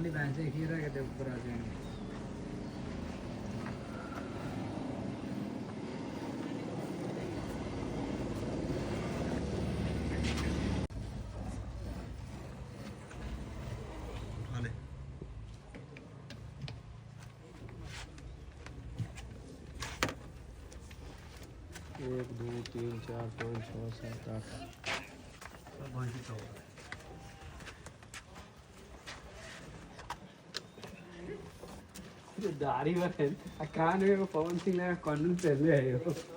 वाली भैंस एक ही रह गए ऊपर आ जाएंगे। एक दो तीन चार पाँच छः सात आठ दाढ़ी में कान में पवन सिंह ने कॉन्डन पहले है।